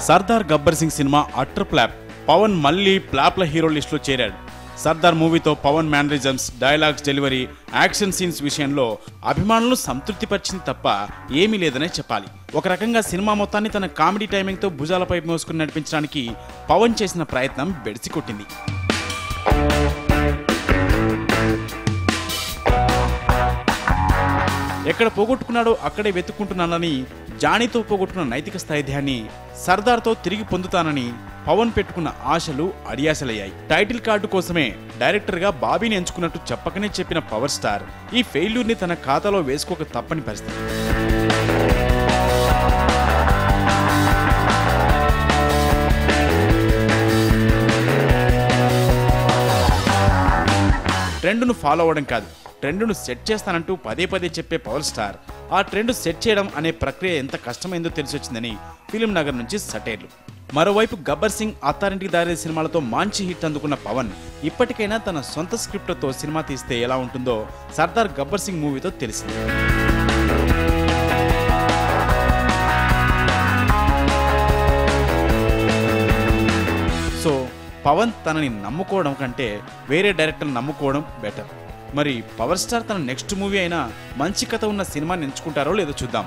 సర్దార్ గబ్బర్ సింగ్ సినిమా utter flop. Pawan మళ్ళీ ఫ్లాప్ల హీరో లిస్టులో చేరాడు. సర్దార్ మూవీతో Pawan mannerisms, dialogues delivery, action scenes విషయంలో అభిమానులను సంతృప్తిపరిచింది తప్ప ఏమీ లేదనే చెప్పాలి. ఒక రకంగా సినిమా మొత్తాన్ని తన కామెడీ టైమింగ్తో భుజాలపై మోసుకుని నడిపించడానికి పవన్ చేసిన ప్రయత్నం బెడిసికొట్టింది. ఎక్కడ పోగొట్టుకున్నాడో అక్కడే వెతుక్కుంటున్నానని, జానీతో పోగొట్టుకున్న నైతిక స్థైర్యాన్ని సర్దార్తో తిరిగి పొందుతానని పవన్ పెట్టుకున్న ఆశలు అడియాసలయ్యాయి. టైటిల్ కార్డు కోసమే డైరెక్టర్గా బాబీని ఎంచుకున్నట్టు చెప్పకనే చెప్పిన పవర్ స్టార్ ఈ ఫెయిల్యూర్ని తన ఖాతాలో వేసుకోక తప్పని పరిస్థితి. ట్రెండ్ను ఫాలో అవ్వడం కాదు, ట్రెండ్ను సెట్ చేస్తానంటూ పదే పదే చెప్పే పవర్ స్టార్ ఆ ట్రెండ్ సెట్ చేయడం అనే ప్రక్రియ ఎంత కష్టమైందో తెలిసొచ్చిందని ఫిలిం నగర్ నుంచి సటైర్లు. మరోవైపు గబ్బర్ సింగ్, అత్తారింటికి దారి సినిమాలతో మంచి హిట్ అందుకున్న పవన్ ఇప్పటికైనా తన సొంత స్క్రిప్ట్తో సినిమా తీస్తే ఎలా ఉంటుందో సర్దార్ గబ్బర్ సింగ్ మూవీతో తెలిసింది. సో పవన్ తనని నమ్ముకోవడం కంటే వేరే డైరెక్టర్ నమ్ముకోవడం బెటర్. మరి పవర్ స్టార్ తన నెక్స్ట్ మూవీ అయినా మంచి కథ ఉన్న సినిమాని ఎంచుకుంటారో లేదో చూద్దాం.